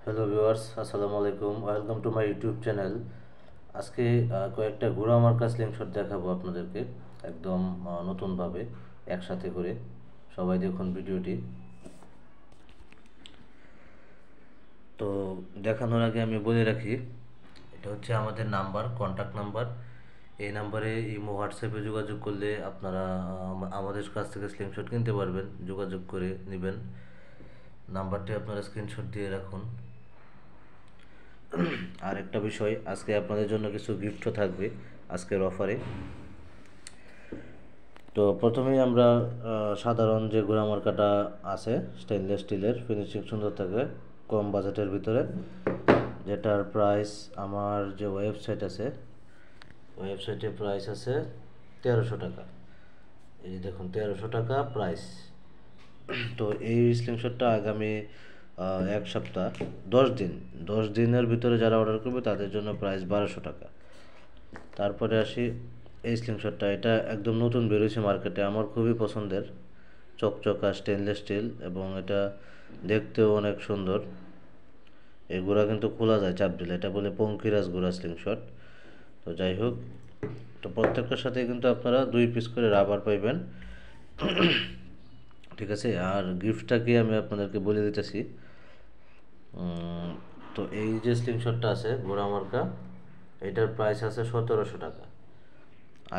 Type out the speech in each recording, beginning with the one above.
Hello viewers, আসসালামু আলাইকুম। Welcome to my YouTube channel. আজকে কয়েকটা ঘোড়া মার্কা স্লিংশট দেখাবো আপনাদেরকে একদম নতুনভাবে একসাথে করে। সবাই দেখুন ভিডিওটি। তো দেখানোর আগে আমি বলে রাখি, এটা হচ্ছে আমাদের নাম্বার, কন্ট্যাক্ট নাম্বার। এই নাম্বারে ইমো হোয়াটসঅ্যাপে যোগাযোগ করলে আপনারা আমাদের কাছ থেকে স্লিংশট কিনতে পারবেন। যোগাযোগ করে নেবেন। নাম্বারটি আপনারা স্ক্রিনশট দিয়ে রাখুন। আর একটা বিষয়, আজকে আপনাদের জন্য কিছু গিফটও থাকবে আজকের অফারে। তো প্রথমেই আমরা সাধারণ যে ঘোড়া মার্কাটা আছে স্টেনলেস স্টিলের, ফিনিশিং সুন্দর থাকে কম বাজেটের ভিতরে, যেটার প্রাইস আমার যে ওয়েবসাইট আছে ওয়েবসাইটে প্রাইস আছে 1300 টাকা। এই যে দেখুন 1300 টাকা প্রাইস। তো এই স্লিংশটটা আগামী এক সপ্তাহ 10 দিনের ভিতরে যারা অর্ডার করবে তাদের জন্য প্রাইস 1200 টাকা। তারপরে আসি এই স্লিংশটটা, এটা একদম নতুন বেরোয়েছে মার্কেটে, আমার খুবই পছন্দের, চকচকা স্টেনলেস স্টিল এবং এটা দেখতেও অনেক সুন্দর। এই গুঁড়া কিন্তু খোলা যায় চাপ দিলে, এটা বলে পঙ্কিরাজ গুঁড়া স্লিংশট। তো যাই হোক, তো প্রত্যেকটার সাথে কিন্তু আপনারা 2 পিস করে রাবার পাইবেন, ঠিক আছে। আর গিফটটা কি আমি আপনাদেরকে বলে দিতেছি। তো এই যে স্লিংশটটা আছে ঘোড়া মার্কা, এটার প্রাইস আছে 1700 টাকা।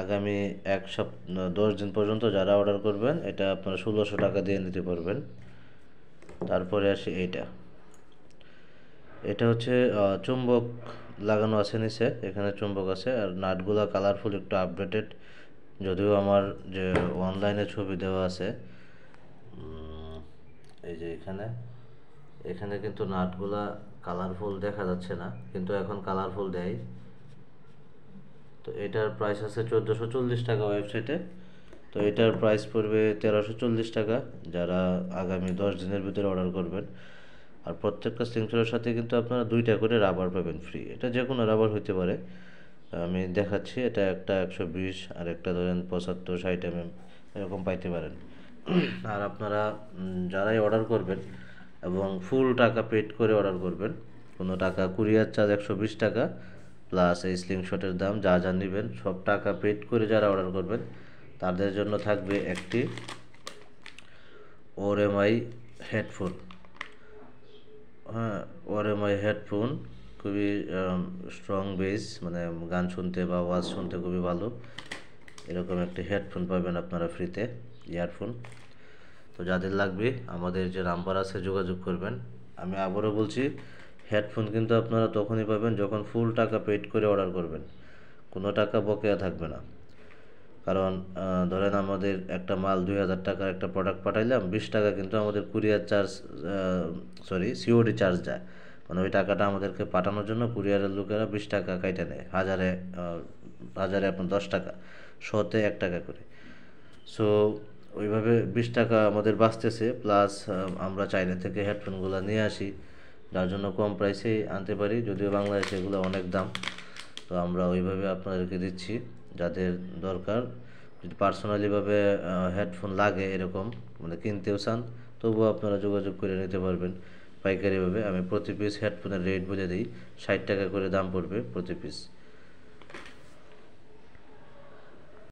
আগামী 10 দিন পর্যন্ত যারা অর্ডার করবেন এটা আপনারা 1600 টাকা দিয়ে নিতে পারবেন। তারপরে আসি এইটা, এটা হচ্ছে চুম্বক লাগানো আছে নিচে, এখানে চুম্বক আছে আর নাটগুলা কালারফুল, একটু আপডেটেড। যদিও আমার যে অনলাইনে ছবি দেওয়া আছে, এই যে এখানে এখানে কিন্তু নাটগুলা কালারফুল দেখা যাচ্ছে না, কিন্তু এখন কালারফুল দেয়। তো এটার প্রাইস আছে 1440 টাকা ওয়েবসাইটে। তো এটার প্রাইস পড়বে 1340 টাকা যারা আগামী 10 দিনের ভিতরে অর্ডার করবেন। আর প্রত্যেকটা স্লিংশটের সাথে কিন্তু আপনারা 2টা করে রাবার পাবেন ফ্রি। এটা যে কোনো রাবার হতে পারে, আমি দেখাচ্ছি। এটা একটা 120 আর একটা ধরেন 75-60 এরকম পাইতে পারেন। আর আপনারা যারাই অর্ডার করবেন এবং ফুল টাকা পেড করে অর্ডার করবেন, কোনো টাকা কুরিয়ার চার্জ 120 টাকা প্লাস এই স্লিংশটের দাম যা যা নেবেন সব টাকা পেড করে যারা অর্ডার করবেন তাদের জন্য থাকবে একটি ওরএমআই হেডফোন। হ্যাঁ, ওরএমআই হেডফোন খুবই স্ট্রং বেস, মানে গান শুনতে বা ওয়াজ শুনতে খুবই ভালো। এরকম একটি হেডফোন পাবেন আপনারা ফ্রিতে, ইয়ারফোন। তো যাদের লাগবে আমাদের যে নাম্বার আছে যোগাযোগ করবেন। আমি আবারও বলছি, হেডফোন কিন্তু আপনারা তখনই পাবেন যখন ফুল টাকা পেড করে অর্ডার করবেন, কোনো টাকা বকেয়া থাকবে না। কারণ ধরেন আমাদের একটা মাল 2000 টাকার একটা প্রোডাক্ট পাঠাইলাম, 20 টাকা কিন্তু আমাদের কুরিয়ার চার্জ, সিওডি চার্জ যায়, মানে ওই টাকাটা আমাদেরকে পাঠানোর জন্য কুরিয়ারের লোকেরা 20 টাকা কাইটা নেয়, হাজারে আপনার 10 টাকা, শতে 1 টাকা করে। সো ওইভাবে 20 টাকা আমাদের বাঁচতেছে, প্লাস আমরা চাইনা থেকে হেডফোনগুলো নিয়ে আসি, যার জন্য কম প্রাইসেই আনতে পারি, যদিও বাংলাদেশে এগুলো অনেক দাম। তো আমরা ওইভাবে আপনাদেরকে দিচ্ছি। যাদের দরকার, যদি পার্সোনালিভাবে হেডফোন লাগে এরকম, মানে কিনতেও চান, তবুও আপনারা যোগাযোগ করে নিতে পারবেন পাইকারিভাবে। আমি প্রতি পিস হেডফোনের রেট বলে দিই, 60 টাকা করে দাম পড়বে প্রতি পিস।